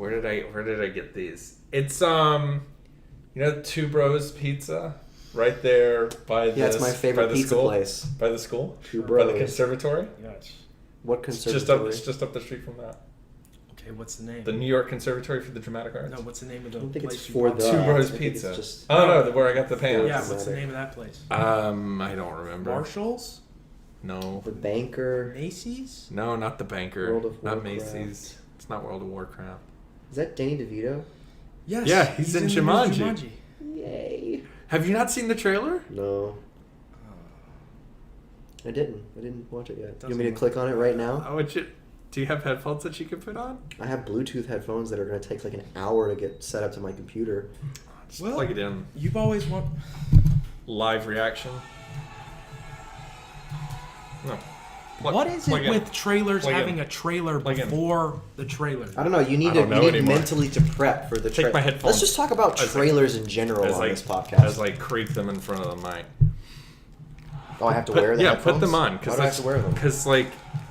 Where did I get these? It's Two Bros Pizza right there by the it's my favorite pizza place. By the school? Two Bros. By the conservatory? Yes. What conservatory? It's just up the street from that. Okay, what's the name? The New York Conservatory for the Dramatic Arts. No, what's the name of the I don't think place it's you for bought? the... Two Bros I think Pizza. it's just- No, where I got the pants. Yeah, what's the name of that place? I don't remember. Marshall's? No. The Banker. Macy's? No, not the Banker. World of not Warcraft. Macy's. It's not World of Warcraft. Is that Danny DeVito? Yes. Yeah, he's in the new Jumanji. Yay. Have you not seen the trailer? No. I didn't watch it yet. You Doesn't want me to look- click on it right now? Do you have headphones that you can put on? I have Bluetooth headphones that are going to take like an hour to get set up to my computer. Just Well, plug it in. You've always want... Live reaction. No. What is it with trailers Plug in. having a trailer Plug in. before the trailer? I don't know. You need I don't know anymore. mentally to prep for the Take trailer. my headphones. Let's just talk about trailers in general on this podcast. Creep them in front of the mic. Oh, I have to wear them. Yeah, put them on. Why do I have to wear them? Because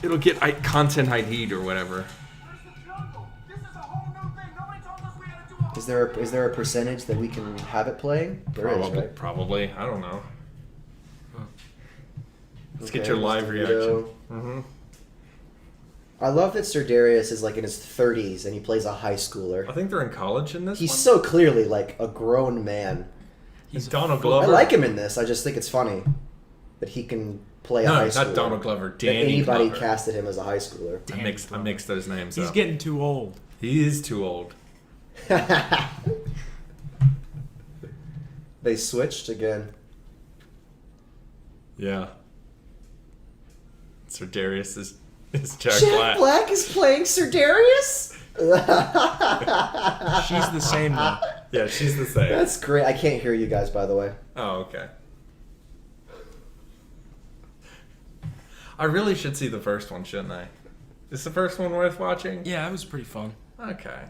it'll get content ID'd or whatever. Is there a percentage that we can have it playing? There is, right? Probably. I don't know. Let's get Okay, your live Mr. reaction. Vito. Mm-hmm. I love that Sir Darius is like in his 30s and he plays a high schooler. I think they're in college in this He's one. so clearly like a grown man. He's Donald I Glover. like him in this. I just think it's funny that he can play a high schooler. Not Donald Glover. That Danny anybody Glover. casted him as a high schooler. I mixed those names He's up. getting too old. He is too old. They switched again. Yeah. Sir Darius is Jack Jack Black. Black is playing Sir Darius? She's the same though. Yeah, she's the same. That's great. I can't hear you guys, by the way. Oh, okay. I really should see the first one, shouldn't I? Is the first one worth watching? Yeah, it was pretty fun. Okay.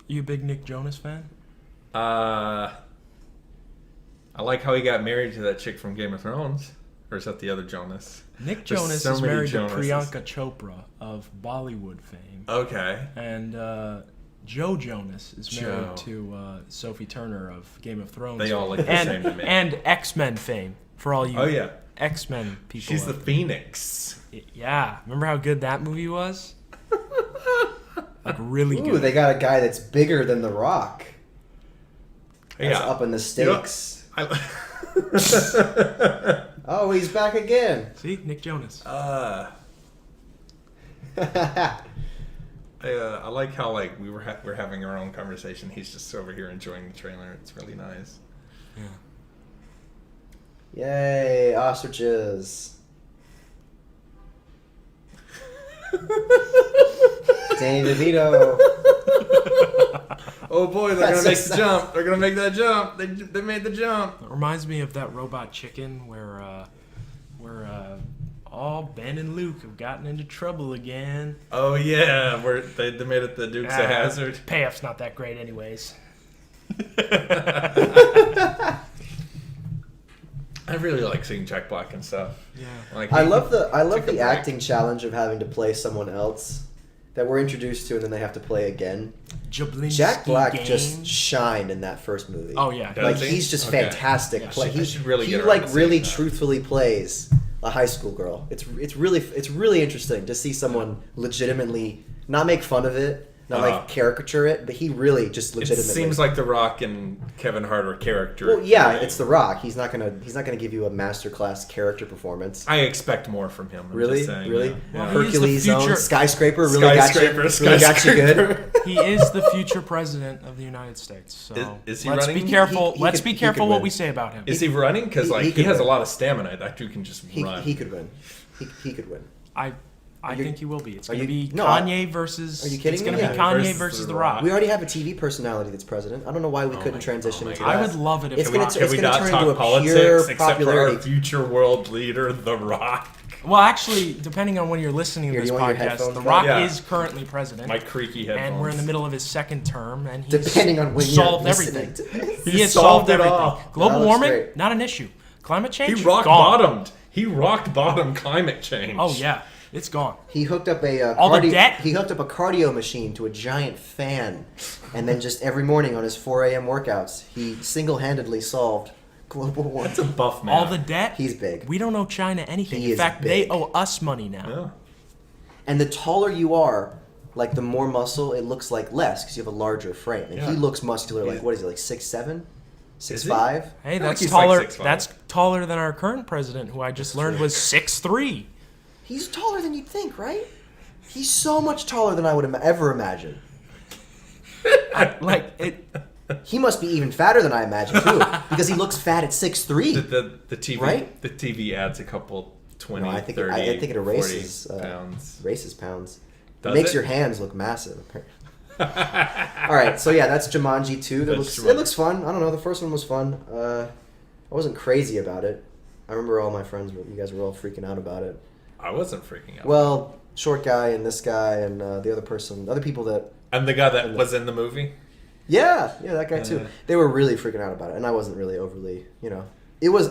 You a big Nick Jonas fan? I like how he got married to that chick from Game of Thrones. Or is that the other Jonas? Nick There's Jonas so is many married to Jonases. Priyanka Chopra of Bollywood fame. Okay. And Joe Jonas is married Joe. to Sophie Turner of Game of Thrones. They all look the and, same to me. And X-Men fame for all you Oh, yeah. X-Men people. She's the Phoenix. Yeah. Remember how good that movie was? Like really Ooh, good. they got a guy that's bigger than The Rock. That's Yeah. up in the stakes. I Oh, he's back again. See? Nick Jonas. I like how we're having our own conversation. He's just over here enjoying the trailer. It's really nice. Yeah. Yay, ostriches. Danny DeVito. Oh boy, they're gonna That's make just- the jump. They're gonna make that jump. They made the jump. It reminds me of that Robot Chicken where all Ben and Luke have gotten into trouble again. Oh yeah, where they made it the Dukes of Hazzard. Payoff's not that great anyways. I really like seeing Jack Black and stuff. Yeah. Like I love took a the break. acting challenge of having to play someone else that we're introduced to and then they have to play again. Jablinski Jack Black Game. just shined in that first movie. Oh yeah. Does Like he? he's just Okay. fantastic. Yeah, Play. I should really he get around to really seeing that. truthfully plays a high school girl. It's really interesting to see someone legitimately not make fun of it, not like caricature it, but he really just It legitimately. seems like The Rock and Kevin Hart are character. Well, yeah, it's The Rock. He's not gonna give you a masterclass character performance. I expect more from him. I'm Really, just saying, really. yeah. Well, Yeah. he's the Hercules Zone, future- Skyscraper really got you. Really got you good. He is the future president of the United States. So Is he let's running? be careful. He let's could- be he careful could what win. we say about him. Is he running? Because he he could has a win. lot of stamina. That dude can just run. He could win. He could win. I think he will be. It's Are going to you- be no, Kanye versus. Are you kidding It's me? going to Yeah. be Kanye Versus versus The The Rock. We already have a TV personality that's president. I don't know why we couldn't transition my into God. that. I would love it if It's The gonna Rock. t- Can we not turn into talk a pure politics except for our popularity. future world leader, The Rock? Well, actually, depending on when you're listening to Here, this do you want your podcast, headphones The back? Rock Yeah. is currently president. My creaky headphones. And we're in the middle of his second term, and he's Depending on when solved you're listening everything. to this. He has solved solved it everything. all. Global That looks warming, great. not an issue. Climate He change, rock gone. bottomed. He rocked bottom climate change. Oh yeah, It's gone. He hooked up a All the debt? He hooked up a cardio machine to a giant fan, and then just every morning on his 4 a.m. workouts, he single-handedly solved global warming. That's a buff man. All the debt. He's big. We don't owe China anything. He In is fact, big. they owe us money now. Yeah. And the taller you are, like the more muscle, it looks like less because you have a larger frame. And Yeah. he looks muscular. Like He's- what is he? Like 6'7", Is he? 6'5"? Hey, I that's think he's like taller. 6'5". That's taller than our current president, who I just learned was 6'3". He's taller than you'd think, right? He's so much taller than I would ever imagine. Like it. He must be even fatter than I imagine too, because he looks fat at 6'3". The TV Right? The TV adds a couple 20, No, I think 30, I think it erases 40 pounds. Races pounds. Does Makes it? your hands look massive. All right, so yeah, that's Jumanji 2. That's It Jumanji. looks fun. I don't know. The first one was fun. I wasn't crazy about it. I remember all my friends. You guys were all freaking out about it. I wasn't freaking out. Well, short guy and this guy and the other people that. And the guy that was in the movie? Yeah, that guy too. They were really freaking out about it, and I wasn't really overly, It was.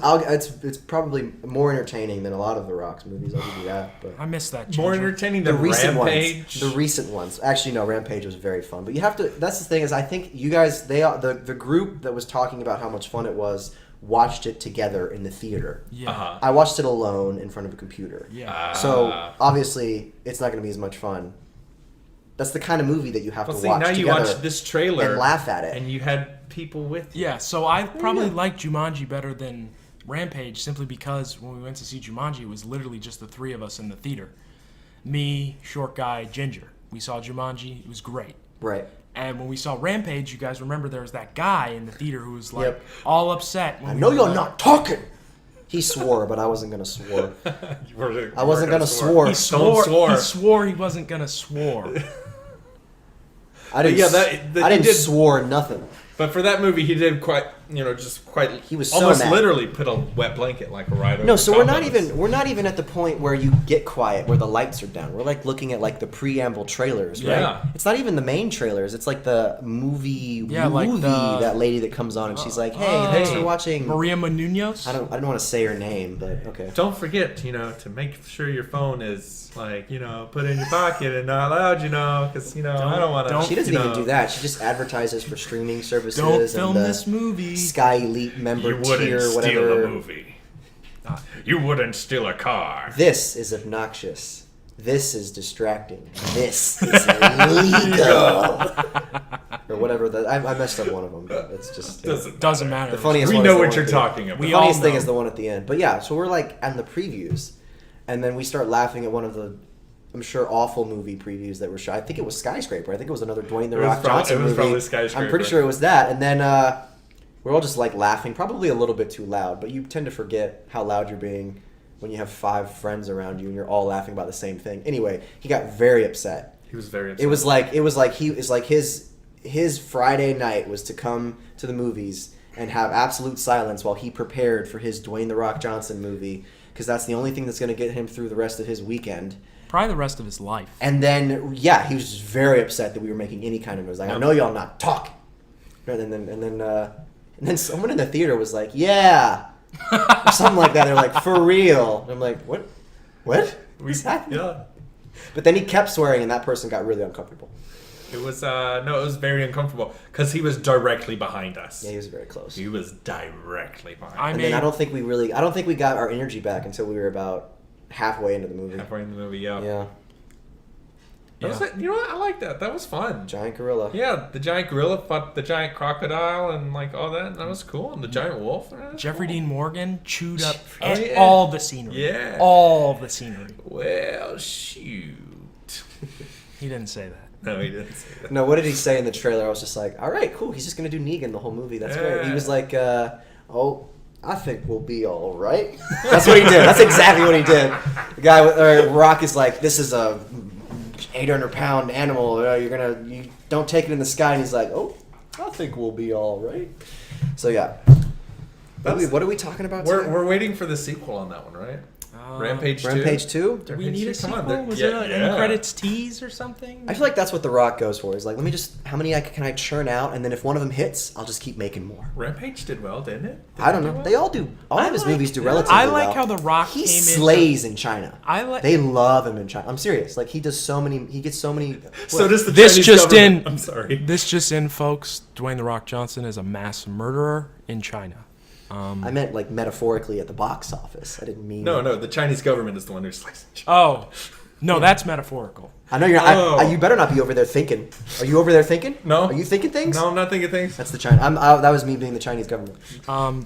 It's probably more entertaining than a lot of The Rock's movies. I'll give you that. But I missed that. More Ginger. entertaining the than recent Rampage. ones. The recent ones. Actually, no. Rampage was very fun. But you have to. That's the thing is, I think you guys, the group that was talking about how much fun it was, watched it together in the theater. Yeah. Uh-huh. I watched it alone in front of a computer. Yeah. So obviously, it's not going to be as much fun. That's the kind of movie that you have Well, to see, watch now you together watch this trailer and laugh at it. and you had people with you. Yeah, so I probably like Jumanji better than Rampage simply because when we went to see Jumanji, it was literally just the three of us in the theater. Me, short guy, Ginger. We saw Jumanji. It was great. Right. And when we saw Rampage, you guys remember there was that guy in the theater who was like Yep. all upset. When I we know were you're like- not talking. He swore, but I wasn't going to swore. You were- I wasn't you gonna were swore. He Don't swore. swore. He swore he wasn't gonna swore. I didn't. Yeah, I didn't he did- swore nothing. But for that movie, he did quite, He was so almost mad. literally put a wet blanket like right over. No, so top we're of us. not even at the point where you get quiet, where the lights are down. We're like looking at like the preamble trailers, right? Yeah. It's not even the main trailers. It's like the movie, Yeah, like that lady that comes on and she's like, "Hey, thanks for watching." Maria Menounos. I don't want to say her name, but okay. Don't forget, to make sure your phone is like, put in your pocket and not loud, because I don't want to. She doesn't even do that. She just advertises for streaming services. Don't and film the this movie. Sky Elite member You wouldn't tier, steal whatever. a movie. You wouldn't steal a car. This is obnoxious. This is distracting. This is illegal. Or whatever. I messed up one of them, but it's just. Doesn't matter. The funniest We one know is the what one you're at the talking end. about. The We all funniest thing know. is the one at the end. But yeah, so we're like on the previews, and then we start laughing at one of the, I'm sure, awful movie previews that were shot. I think it was Skyscraper. I think it was another Dwayne the It was Rock probably- Johnson it was movie. probably Skyscraper. I'm pretty sure it was that. And then we're all just like laughing, probably a little bit too loud. But you tend to forget how loud you're being when you have 5 friends around you and you're all laughing about the same thing. Anyway, he got very upset. He was very upset. It was like his Friday night was to come to the movies and have absolute silence while he prepared for his Dwayne the Rock Johnson movie, because that's the only thing that's going to get him through the rest of his weekend. Probably the rest of his life. And then he was just very upset that we were making any kind of noise. Like, I know y'all not talking. And then someone in the theater was like, "Yeah," or something like that. They're like, "For real?" And I'm like, "What? What's happening?" Yeah. But then he kept swearing, and that person got really uncomfortable. It was it was very uncomfortable because he was directly behind us. Yeah, he was very close. He was directly behind. I And mean, then I don't think we got our energy back until we were about halfway into the movie. halfway in the movie. Yeah. Yeah, That was you know what? I like that. That was fun. giant gorilla. Yeah, the giant gorilla fought the giant crocodile and like all that. That was cool. And the giant wolf. That was Jeffrey cool. Dean Morgan chewed up Oh, yeah. all the scenery. Yeah. All the scenery. Well, shoot. He didn't say that. No, he didn't say that. No, what did he say in the trailer? I was just like, all right, cool. He's just gonna do Negan the whole movie. That's great. He was like, oh, I think we'll be all right. That's what he did. That's exactly what he did. The guy with Rock is like, this is a 800-pound animal. You don't take it in the sky. And he's like, oh, I think we'll be all right. So yeah. What are we talking about today? We're waiting for the sequel on that one, right? Rampage 2? Rampage 2? Do we need a Come on, sequel? they're- Was yeah, it an yeah. end credits tease or something? I feel like that's what The Rock goes for. Is like, let me just, how many can I churn out, and then if one of them hits, I'll just keep making more. Rampage did well, didn't it? Did I don't it do know. well? They all do. All of his movies do relatively I well. like how The Rock he came in. slays in China. I like. They love him in China. I'm serious. Like he does so many. He gets so many. So does the This Chinese just government. in. I'm sorry. This just in, folks. Dwayne The Rock Johnson is a mass murderer in China. I meant like metaphorically at the box office. I didn't mean. No, the Chinese government is the one who slays. Oh, no, that's metaphorical. I know you're. Oh. You better not be over there thinking. Are you over there thinking? No. Are you thinking things? No, I'm not thinking things. That's the China. That was me being the Chinese government.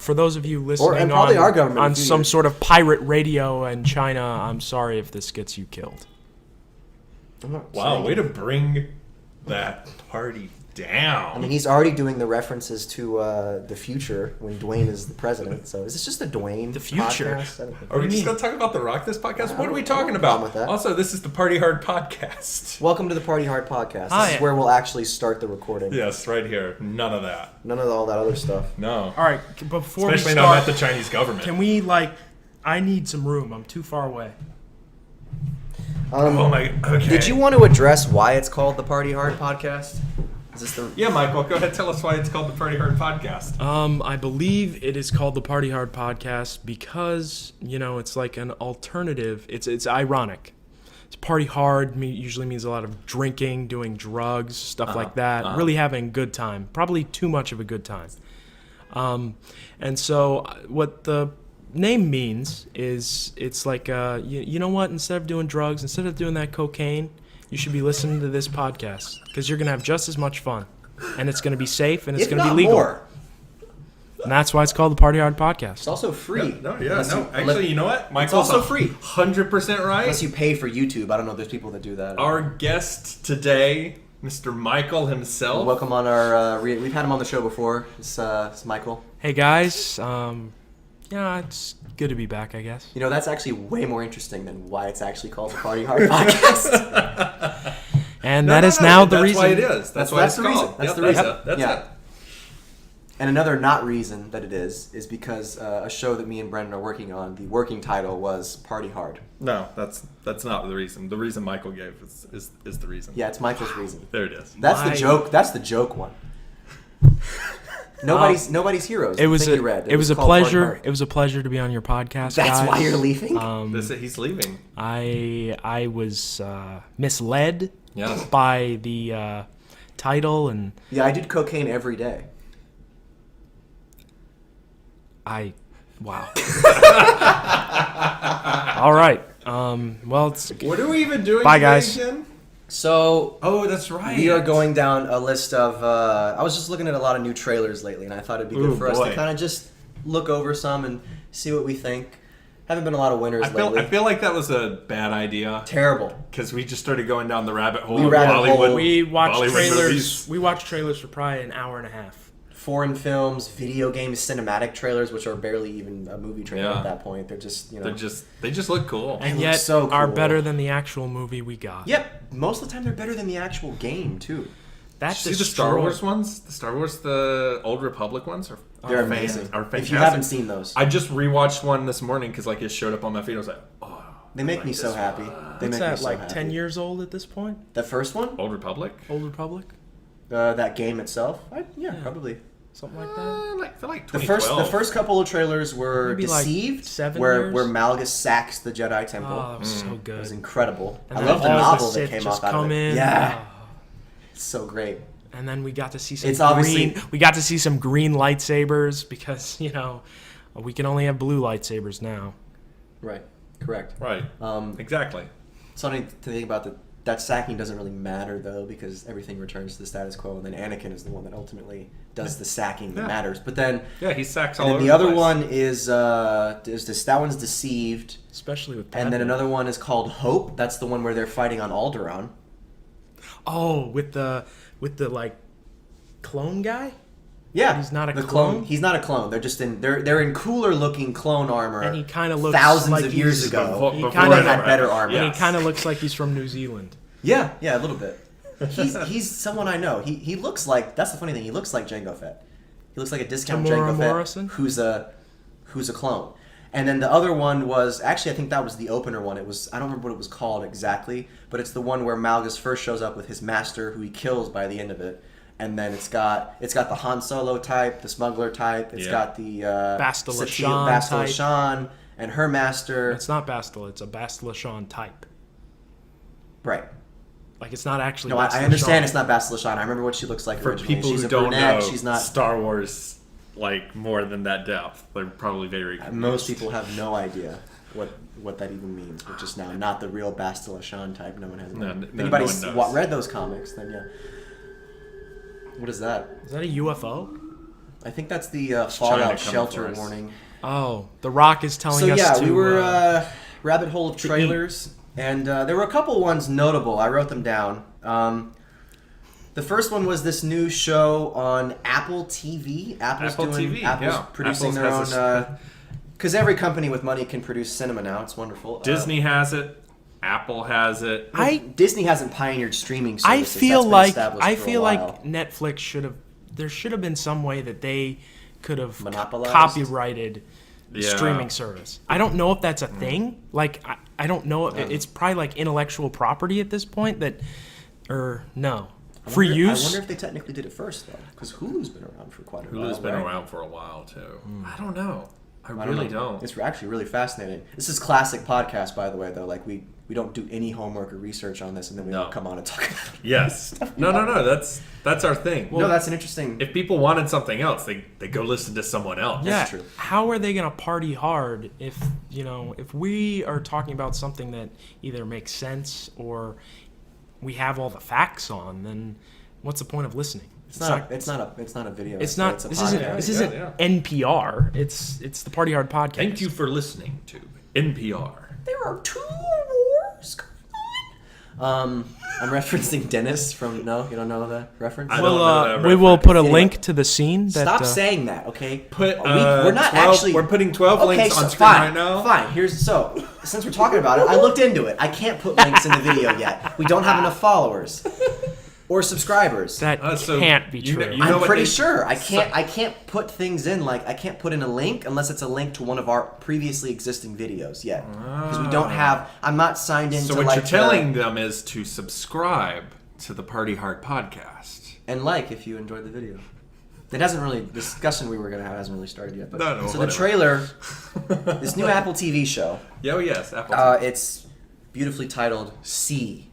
For those of you listening and probably our government in on a few some years. sort of pirate radio in China, I'm sorry if this gets you killed. I'm not Wow, saying- way to bring that party down. I mean, he's already doing the references to the future when Dwayne is the president. So is this just a Dwayne? The future? podcast? I don't think- Are we do you just mean? going to talk about The Rock this podcast? I What are we don't- talking I don't have a about? problem with that. Also, this is the Party Hard podcast. Welcome to the Party Hard podcast. This Hi. is where we'll actually start the recording. Yes, right here. None of that. None of all that other stuff. No. All right, before Especially we not start, at the Chinese government. can we I need some room. I'm too far away. Oh my. Okay. Did you want to address why it's called the Party Hard podcast? Is this the? Yeah, Michael. Go ahead. Tell us why it's called the Party Hard podcast. I believe it is called the Party Hard Podcast because it's like an alternative. It's ironic. It's party hard. Usually means a lot of drinking, doing drugs, stuff like that. Really having a good time. Probably too much of a good time. And so what the name means is it's like you know what? Instead of doing drugs, instead of doing that cocaine, you should be listening to this podcast because you're gonna have just as much fun, and it's gonna be safe and it's If gonna not be legal. more. And that's why it's called the Party Hard It's Podcast. also free. Actually, you know what? Michael's also free. 100% right. Unless you pay for YouTube. I don't know. There's people that do that. Our guest today, Mr. Michael himself. Welcome on our. We've had him on the show before. It's Michael. Hey guys, yeah, it's good to be back, I guess. You know, that's actually way more interesting than why it's actually called the Party Hard podcast. And that is now the reason. That's why it is. That's why it's the reason. called. That's Yep, the reason. That's Yeah. it. And another not reason that it is because a show that me and Brendan are working on, the working title was Party Hard. No, that's not the reason. The reason Michael gave is the reason. Yeah, it's Michael's reason. There it is. That's Why? the joke. That's the joke one. Nobody's heroes. It was I think a you read. it was a called Party pleasure. Hard. It was a pleasure to be on your podcast. That's guys. why you're leaving? He's leaving. I was misled Yes. by the title, and Yeah, I did cocaine every day. wow. All right. Well, it's What are we even doing Bye, today guys. again? So Oh, that's right. we are going down a list of. I was just looking at a lot of new trailers lately, and I thought it'd be good Ooh, for us boy. to kind of just look over some and see what we think. Haven't been a lot of winners lately. I feel like that was a bad idea Terrible. because we just started going down the rabbit hole We of rabbit Bollywood. hole. we watched Bollywood trailers. movies. We watched trailers for probably an hour and a half. Foreign films, video games, cinematic trailers, which are barely even a movie trailer Yeah. at that point. They're just They just look cool. And look yet so are cool. better than the actual movie we got. Yep. Most of the time, they're better than the actual game too. That's See the Star Wars ones? The Old Republic ones are They're fan- amazing. Are fantastic. If you haven't seen those, I just rewatched one this morning because it showed up on my feed. I was like, oh, they make I me like so this happy. one. They What's make me that, so like happy. 10 years old at this point? The first one, Old Republic? Old Republic? that game itself, probably. Something like that? I feel like The 2012. first couple of trailers were Maybe like Deceived, 7 where years? where Malgus sacks the Jedi Temple. Oh, that was so It good. was incredible. And I then love the all novel that Sith came just off out of come it. in. Yeah, Oh. it's so great. And then we got to see some It's obviously- green. We got to see some green lightsabers because we can only have blue lightsabers now. Right, correct. Right. Exactly. Something to think about that sacking doesn't really matter though because everything returns to the status quo, and then Anakin is the one that ultimately does the sacking that Yeah. matters. But then, Yeah, he sacks all and over then the other place. one is that one's Deceived, Especially with and then Padme. another one is called Hope. That's the one where they're fighting on Alderaan. Oh, with the like clone guy? Yeah, He's not a the clone? He's not a clone. They're just they're in cooler looking clone armor. And he kind of looks thousands like of years he's- ago. He Before kind of they had better armor. And Yes. he kind of looks like he's from New Zealand. Yeah, a little bit. He's someone I know. He looks like, that's the funny thing. He looks like Jango Fett. He looks like a discount Tamora Jango Fett Morrison? who's a clone. And then the other one was actually I think that was the opener one. I don't remember what it was called exactly, but it's the one where Malgus first shows up with his master, who he kills by the end of it. And then it's got the Han Solo type, the smuggler type. It's got the Bastila Shan and her master. It's not Bastila. It's a Bastila Shan type. Right. Like it's not actually. No, I understand it's not Bastila Shan. I remember what she looks like For originally. people She's who a don't brunette. know She's not Star Wars like more than that depth, they're probably very confused. Most people have no idea what that even means, which is now not the real Bastila Shan type. No one has. If anybody's read those comics, then yeah. What is that? Is that a UFO? I think that's the China Fallout coming shelter for us. warning. Oh, The Rock is telling us So to... yeah, we were rabbit hole of trailers, and there were a couple ones notable. I wrote them down. The first one was this new show on Apple TV. Apple's producing their own... Because every company with money can produce cinema now. It's wonderful. Disney has it. Apple has it. Disney hasn't pioneered streaming services. I feel like while. Netflix should have... There should have been some way that they could have Monopolized? Copyrighted the streaming service. I don't know if that's a thing. Like, I don't know. It's probably like intellectual property at this point that... Or, no. Free use? I wonder if they technically did it first, though. Because Hulu's been around for quite a while. Hulu's been around for a while, too. I don't know. I really don't. It's actually really fascinating. This is classic podcast, by the way, though. Like, we don't do any homework or research on this, and then we don't come on and talk about it. Yes. No. That's our thing. Well, no, that's an interesting... If people wanted something else, they go listen to someone else. Yeah. That's true. How are they going to party hard if we are talking about something that either makes sense or we have all the facts on, then what's the point of listening? It's not a video. It's not. It's a this podcast. isn't NPR. It's the Party Hard podcast. Thank you for listening to NPR. There are two wars going on. I'm referencing Dennis from... No, you don't know the reference? I don't know that we will reference. put a link to the scene. Stop saying that, okay? We're not 12, actually... We're putting 12 links on screen right now. Fine. Since we're talking about it, I looked into it. I can't put links in the video yet. We don't have enough followers. Or subscribers. That can't be true. I'm pretty sure. I can't put things in, like, I can't put in a link unless it's a link to one of our previously existing videos yet. Because we don't have... I'm not signed into, so what you're telling them is to subscribe to the Party Hard podcast. And if you enjoyed the video. It hasn't really... The discussion we were going to have hasn't really started yet. But, no, so the trailer... This new Apple TV show. Oh, yes. Apple TV. It's beautifully titled C.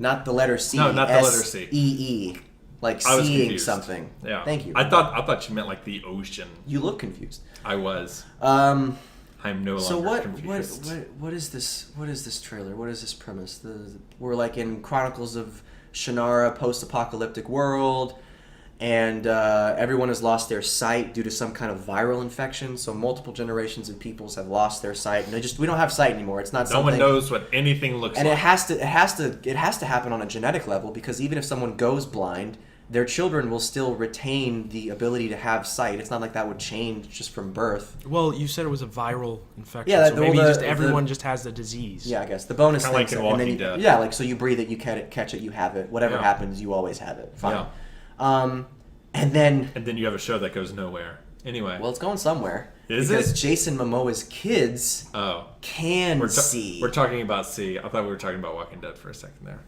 Not the letter C. No, not the letter C. S-E-E. Like I was seeing confused. something. Yeah. Thank you. I thought you meant like the ocean. You look confused. I was. I'm no longer so confused. what is this? What is this trailer? What is this premise? We're like in Chronicles of Shannara, post-apocalyptic world, and everyone has lost their sight due to some kind of viral infection. So multiple generations of peoples have lost their sight, and we don't have sight anymore. It's not no something. one knows what anything looks and like. And it has to happen on a genetic level, because even if someone goes blind, their children will still retain the ability to have sight. It's not like that would change just from birth. Well, you said it was a viral infection, Yeah, so maybe everyone just has the disease. Yeah, I guess the bonus Kinda like in Walking Dead. Yeah, like so you breathe it, you catch it, you have it. Whatever happens, you always have it. Fine. Yeah. And then you have a show that goes nowhere. Anyway. Well, it's going somewhere. Is because it? Jason Momoa's kids can see. We're talking about C. I thought we were talking about Walking Dead for a second there.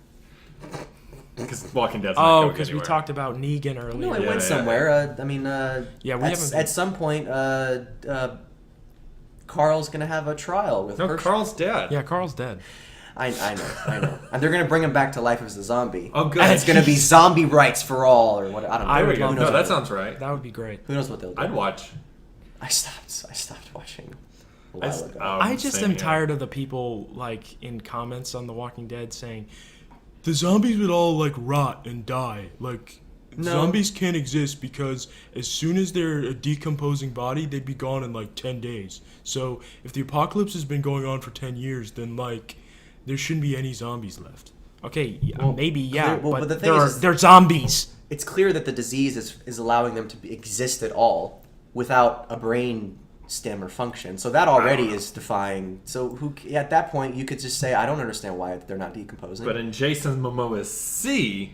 Because Walking Dead's not going anywhere. because we talked about Negan earlier. No, it went somewhere. I mean, at some point, Carl's going to have a trial with her. Carl's dead. Yeah, Carl's dead. I know. And they're going to bring him back to life as a zombie. Oh, good. And it's going to be zombie rights for all, or what? I don't know. There we go. No, that sounds right. That would be great. Who knows what they'll do? I'd watch. I stopped watching a while ago. I just am tired of the people, in comments on The Walking Dead saying, the zombies would all, rot and die. Zombies can't exist because as soon as they're a decomposing body, they'd be gone in, 10 days. So if the apocalypse has been going on for 10 years, then, there shouldn't be any zombies left. Okay, but the thing is, they're zombies. It's clear that the disease is allowing them to exist at all without a brain stem or function. So that already is defying. So at that point, you could just say, I don't understand why they're not decomposing. But in Jason Momoa's C,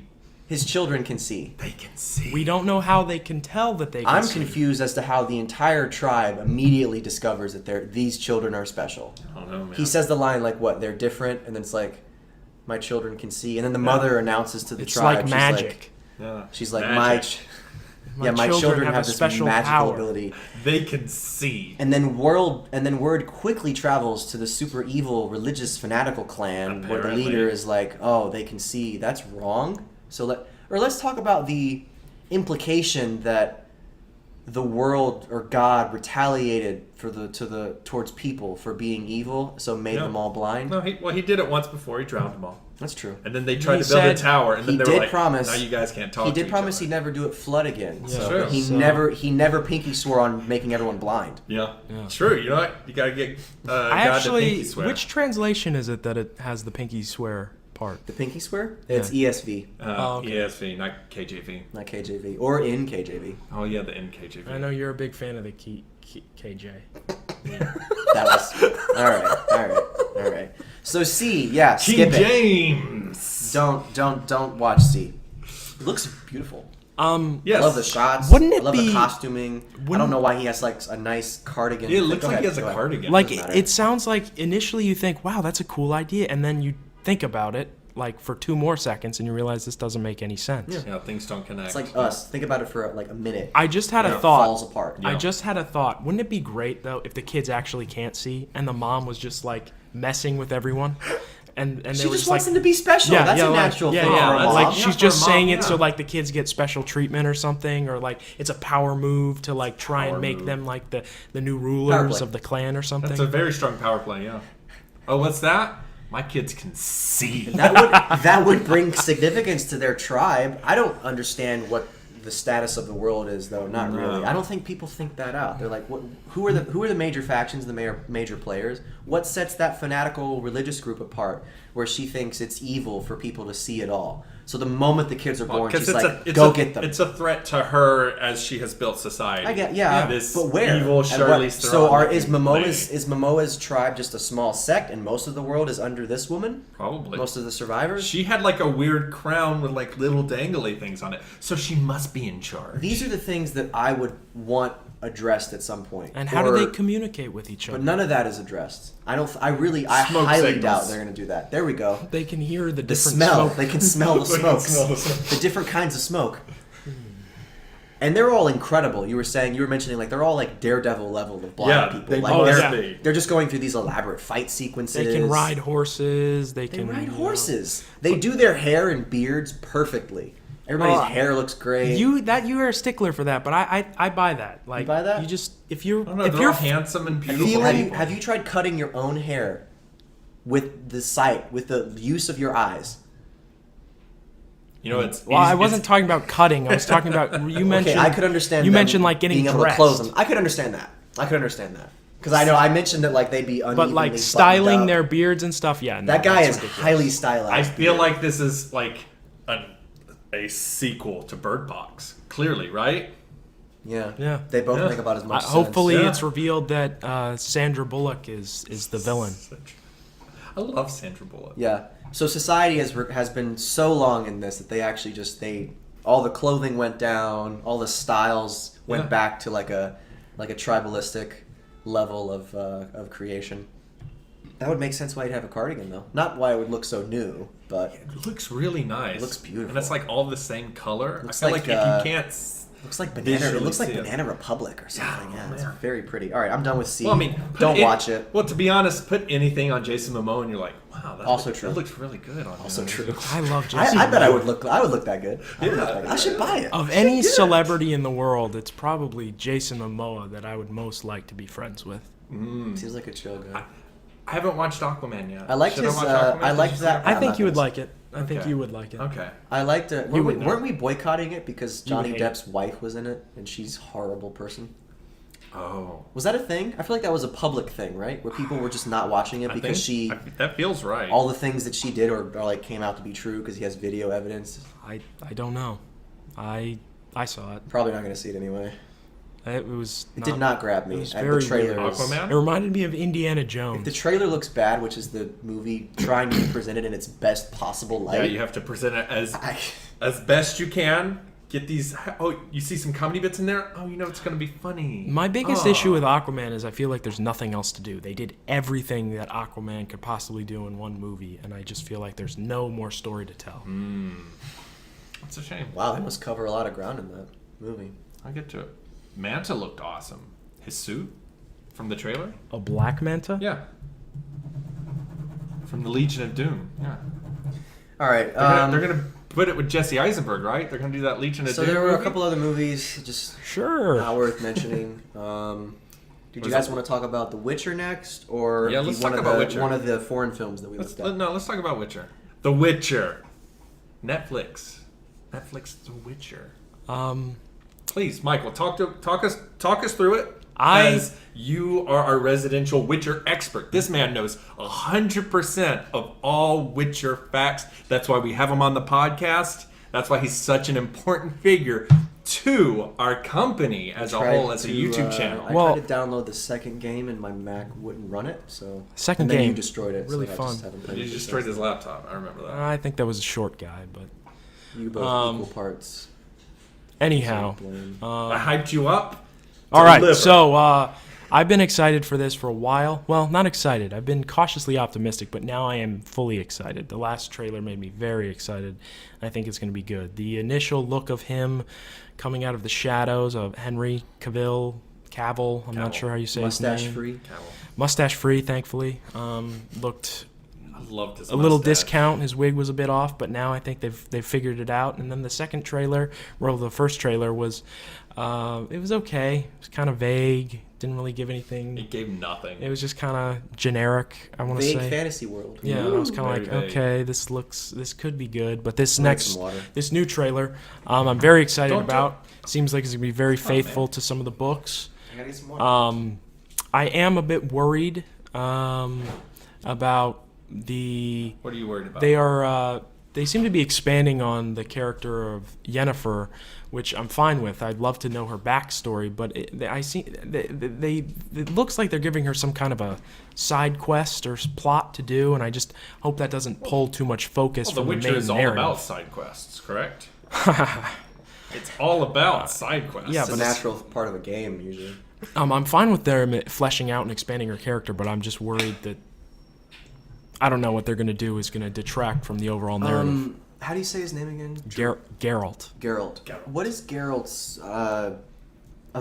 His children can see. They can see. We don't know how they can tell that they can I'm see. confused as to how the entire tribe immediately discovers that these children are special. I don't know, man. He says the line like, "What? They're different," and then it's like, "My children can see," and then the mother announces to the It's tribe, like magic. She's like, Magic. my children have a this special magical power. ability." They can see. And then word quickly travels to the super evil religious fanatical clan where the Apparently. leader is like, "Oh, they can see. That's wrong." So let's talk about the implication that the world or God retaliated towards people for being evil, so made No. them all blind. No, he did it once before. He drowned them all. That's true. And then they tried He to build a said- tower, and then He they were did like, promise. now you guys can't talk He to did each promise other. he'd never do it flood again. Yeah. So True. he So- never pinky swore on making everyone blind. Yeah. Yeah. True. You know what? You gotta get I God to actually, pinky swear. which translation is it that it has the pinky swear part? The pinky swear? It's ESV, Oh, okay. ESV, not KJV. not KJV, or in KJV. Oh yeah, the NKJV. I know you're a big fan of the KJ. That was all right. So C, yeah, King skip it. James. Don't watch C. It looks beautiful. Yes. I love the shots. Wouldn't it I love be- the costuming. I don't know why he has like a nice cardigan. Yeah, it looks Go like ahead, he has a go ahead. cardigan. Like Doesn't it, matter. it sounds like initially you think, wow, that's a cool idea, and then you think about it like for 2 more seconds and you realize this doesn't make any sense. Yeah, things don't connect. It's like us. Think about it for like a minute. I just had and a it thought. falls apart. I Yeah. just had a thought. Wouldn't it be great though if the kids actually can't see and the mom was just like messing with everyone, and they She were just like, wants them to be special. That's a natural thing for a that's mom. like Yeah, she's for just a mom, saying it yeah. so like the kids get special treatment or something, or like it's a power move to like try Power and make move. them like the new Power rulers play. of the clan or something. That's a very strong power play. Yeah. Oh, what's that? My kids can see. that would bring significance to their tribe. I don't understand what the status of the world is, though. Not No. really. I don't think people think that out. They're like, who are the major factions, the major players? What sets that fanatical religious group apart, where she thinks it's evil for people to see it all? So the moment the kids are born, she's like, go get them. It's a threat to her as she has built society. I get, yeah, This but where? evil And Charlize so Theron is looking lady. Momoa's tribe just a small sect, and most of the world is under this woman? Probably. Most of the survivors? She had like a weird crown with like little dangly things on it, so she must be in charge. These are the things that I would want addressed at some point. and how do they communicate with each other? But none of that is addressed. I Smoke highly signals. doubt they're going to do that. There we go. They can hear the The different smell. smoke. They can smell the They can smokes. smell the smoke. The different kinds of smoke. And they're all incredible. You were mentioning like they're all like Daredevil level of blind Yeah, people. they Like must yeah. be. they're just going through these elaborate fight sequences. They can ride horses. They They can ride you know. horses. They do their hair and beards perfectly. Everybody's hair looks great. You are a stickler for that, but I buy that. Like buy that? You just if you're I don't know, if they're you're all handsome and beautiful. have you tried cutting your own hair with the use of your eyes? You know, it's well, I it's- wasn't talking about cutting. I was talking about you mentioned. Okay, I could understand. You them mentioned like getting being able dressed, to close them. I could understand that. Because I mentioned that like they'd be unevenly but like buttoned styling up. their beards and stuff. Yeah, no, That guy that's is ridiculous. highly I stylized. feel like this is like a sequel to Bird Box. Clearly, right? Yeah. Yeah. They both Yeah. make about as much sense. Hopefully, Yeah. it's revealed that Sandra Bullock is the villain. I love Sandra Bullock. Yeah. So society has been so long in this that they actually all the clothing went down, all the styles went Yeah. back to like a tribalistic level of creation. That would make sense why you'd have a cardigan though. Not why it would look so new, but It looks really nice. It looks beautiful. And it's like all the same color. Looks I feel like, like, if you can't. looks like banana. It Visually looks like see it. Banana Republic or something. Yeah, Yeah, it's man. very pretty. All right, I'm done with C. Well, I mean, don't watch it. Well, to be honest, put anything on Jason Momoa and you're like, wow, Also true. That looks really good on Also him. true. I love Jason. I bet I would look that good. Yeah. I should buy it. Of any celebrity in the world, it's probably Jason Momoa that I would most like to be friends with. Seems like a chill guy. I haven't watched Aquaman yet. I liked Should his, watch Aquaman? I liked Did you that- see I I'm think not you would gonna like it. I think Okay. you would like it. Okay. I liked it. would know. Weren't we boycotting it because You would Johnny hate Depp's wife was in it and she's a horrible person? Oh. Was that a thing? I feel like that was a public thing, right? Where people were just not watching it because That feels right. all the things that she did or like came out to be true because he has video evidence. I don't know. I saw it. Probably not going to see it anyway. It was. It did not grab me. It was The very trailer weird. is- Aquaman? It reminded me of Indiana If the Jones. trailer looks bad, which is the movie trying to be presented in its best possible light, Yeah, you have to present it I- as best you can. Get these. Oh, you see some comedy bits in there. Oh, you know it's gonna be funny. My biggest Oh. issue with Aquaman is I feel like there's nothing else to do. They did everything that Aquaman could possibly do in one movie, and I just feel like there's no more story to tell. It's a shame. wow, they must cover a lot of ground in that movie. I'll get to it. Manta looked awesome. His suit from the trailer. A Black Manta? Yeah. From the Legion of Doom. Yeah. All right. They're gonna put it with Jesse Eisenberg, right? They're gonna do that Legion of So Doom. there were a movie? couple other movies just Sure. not worth mentioning. Did What you is guys it? want to talk about The Witcher next, or Yeah, let's one talk of about the Witcher. one of the foreign films that we looked at? Let's talk about Witcher. The Witcher. Netflix. The Witcher. Please, Michael, talk us through it. As you are our residential Witcher expert. This man knows 100% of all Witcher facts. That's why we have him on the podcast. That's why he's such an important figure to our company as a whole, as a YouTube channel. I Well- tried to download the second game and my Mac wouldn't run it. So Second and then game, you destroyed it. really so I fun. just haven't played He it destroyed since. his laptop. I remember that. I think that was a short guy, but You both equal parts. anyhow. Blame. I hyped you up. All right, deliver. so I've been excited for this for a while. Well, not excited. I've been cautiously optimistic, but now I am fully excited. The last trailer made me very excited. I think it's going to be good. The initial look of him coming out of the shadows of Henry Cavill, I'm not sure how you say his name. Mustache free. Mustache free, thankfully. Looked I loved his a little mustache. discount. His wig was a bit off, but now I think they've figured it out. And then the second trailer, well, the first trailer was, it was okay. It was kind of vague. Didn't really give anything. It gave nothing. It was just kind of generic, I want to Vague say. fantasy world. Yeah, and I was kind of Very like, vague. okay, this could be good. But this Drink some water. this new trailer, I'm very excited Don't- about. Seems like it's gonna be very on, faithful man. to some of the books. I gotta get some water. I am a bit worried about the. What are you worried about? They seem to be expanding on the character of Yennefer, which I'm fine with. I'd love to know her backstory, but it looks like they're giving her some kind of a side quest or plot to do, and I just hope that doesn't pull too much focus Well, The from the Witcher main is all narrative. about side quests, correct? It's all about side quests. yeah, It's a but natural part of a game usually. I'm fine with them fleshing out and expanding her character, but I'm just worried that I don't know what they're going to do is going to detract from the overall narrative. How do you say his name again? Geralt. Geralt. What is Geralt's other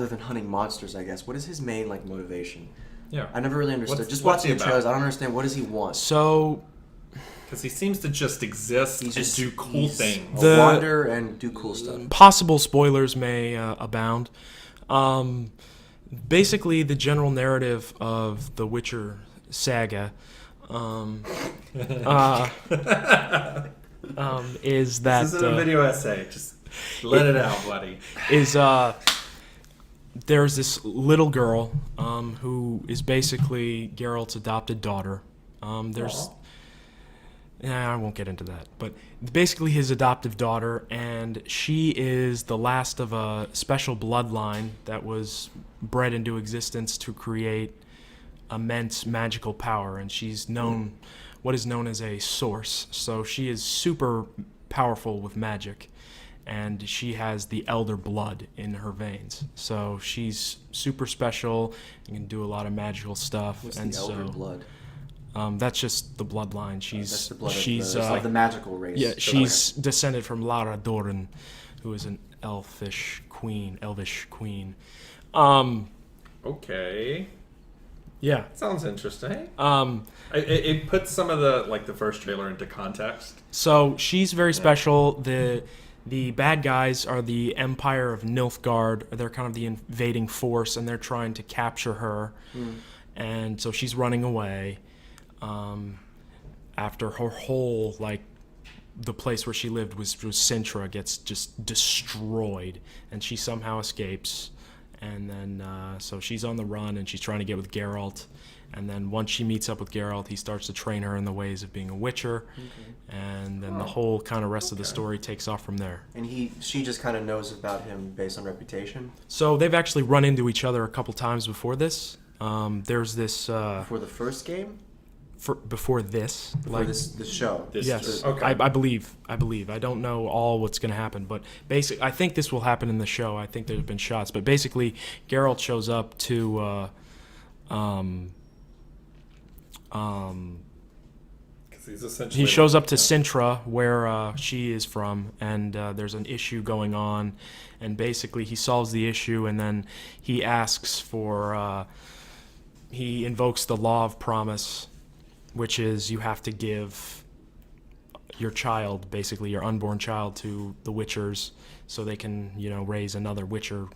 than hunting monsters? I guess. What is his main motivation? Yeah. I never really understood. What's- Just what's watching he the trailers, about? I don't understand. What does he want? So Because he seems to just exist He's and just do cool he's things. The- wander and do cool stuff. possible spoilers may abound. Basically, the general narrative of the Witcher saga is that This isn't a video essay. Just let it out, buddy. there's this little girl who is basically Geralt's adopted daughter. There's I won't get into that, but basically his adoptive daughter, and she is the last of a special bloodline that was bred into existence to create immense magical power, and she's what is known as a source. So she is super powerful with magic, and she has the elder blood in her veins. So she's super special and can do a lot of magical stuff. What's and the elder blood? That's just the bloodline. That's the blood she's of the magical race. yeah, she's descended from Lara Doran, who is an elvish queen. Okay. Yeah. Sounds interesting. It puts some of the first trailer into context. So she's very special. The bad guys are the Empire of Nilfgaard. They're kind of the invading force, and they're trying to capture her. And so she's running away. After her whole the place where she lived was Sintra gets just destroyed, and she somehow escapes, and then so she's on the run, and she's trying to get with Geralt, And then once she meets up with Geralt, he starts to train her in the ways of being a Witcher. And then the whole kind of rest of the story takes off from there. And she just kind of knows about him based on reputation? So they've actually run into each other a couple times before this. There's this... Before the first game? Before this. Before this show? Yes. Okay. I believe. I don't know all what's going to happen, but basically, I think this will happen in the show. I think there have been shots. But basically, Geralt shows up to... he shows up to Sintra, where she is from, and there's an issue going on, and basically he solves the issue, and then he asks for, he invokes the law of promise, which is you have to give your child, basically your unborn child, to the Witchers, so they can, raise another Witcher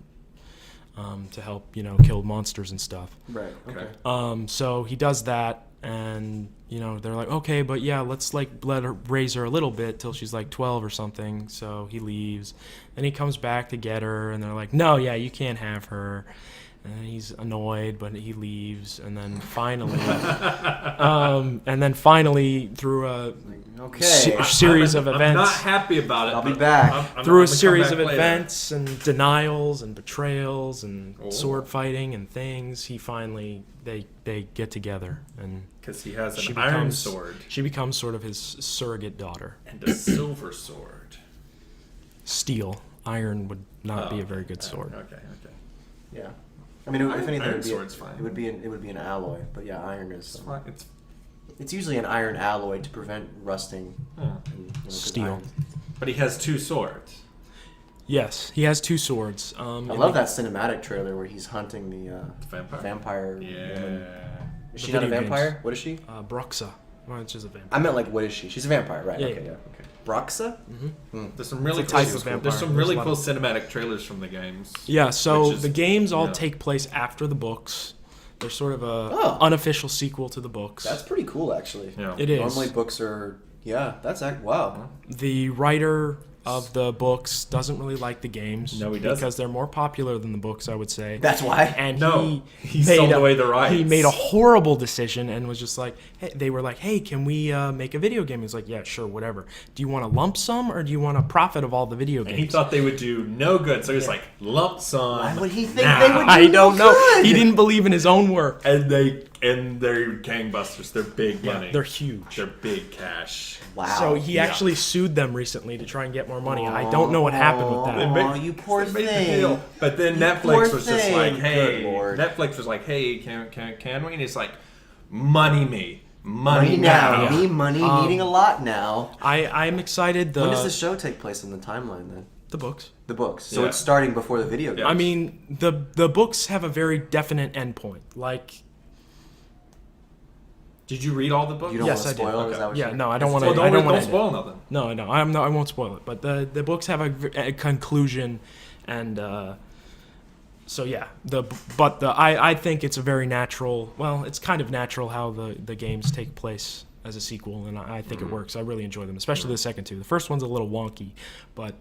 to help, kill monsters and stuff. Right. Okay. So he does that. And they're like, okay, but yeah, let's let her raise her a little bit till she's like 12 or something. So he leaves, and he comes back to get her, and they're like, no, yeah, you can't have her. And he's annoyed, but he leaves, and then finally, through a series of events, I'm not happy about it. I'll be back. Through a series of events and denials and betrayals and sword fighting and things, he finally they get together, and because he has an iron sword, she becomes sort of his surrogate daughter, and a silver sword. Steel, iron would not be a very good sword. Okay. Yeah. I mean, if anything, it would be an alloy, but yeah, iron is. It's usually an iron alloy to prevent rusting. And, Steel. But he has two swords. Yes, he has two swords. I love that cinematic trailer where he's hunting the vampire woman. Is she not a vampire? Games. What is she? Bruxa. Well, she's a vampire. I meant what is she? She's a vampire, right? Yeah, okay. yeah. Bruxa? Mm-hmm. There's some really cool vampire. There's some really cool cinematic trailers from the games. Yeah, so the games all take place after the books. They're sort of a unofficial sequel to the books. That's pretty cool, actually. Yeah. It is. Normally books are... Yeah, wow. The writer of the books doesn't really like the games. No, he doesn't. Because they're more popular than the books, I would say. That's why? And he sold away the rights. He made a horrible decision and was just like, hey, they were like, hey, can we make a video game? He was like, yeah, sure, whatever. Do you want a lump sum or do you want a profit of all the video games? And he thought they would do no good, so he was like, lump sum. Why would he think they would do I don't know. good? He didn't believe in his own work. And they're gangbusters. They're big money. Yeah, they're huge. They're big cash. Wow. So he actually sued them recently to try and get more money. I don't know what happened with that. Oh, you poor They made the thing. deal. But then You Netflix poor was just like, thing. hey, Good Lord. Netflix was like, hey, can we? And it's like, money Money now. Yeah. Me money needing a lot now. I'm excited. When does the show take place in the timeline then? The books. The books. So Yeah. it's starting before the video game. Yeah. I mean, the books have a very definite endpoint. Like, Did you read all the books? You don't Yes, want to I did. spoil it? Okay. Is that what yeah, you're... no, I don't want to. Well, I don't don't want to spoil nothing. No, I won't spoil it. But the books have a conclusion, and so yeah. I think it's a very natural. Well, it's kind of natural how the games take place as a sequel, and I think it works. I really enjoy them, especially the second two. The first one's a little wonky, but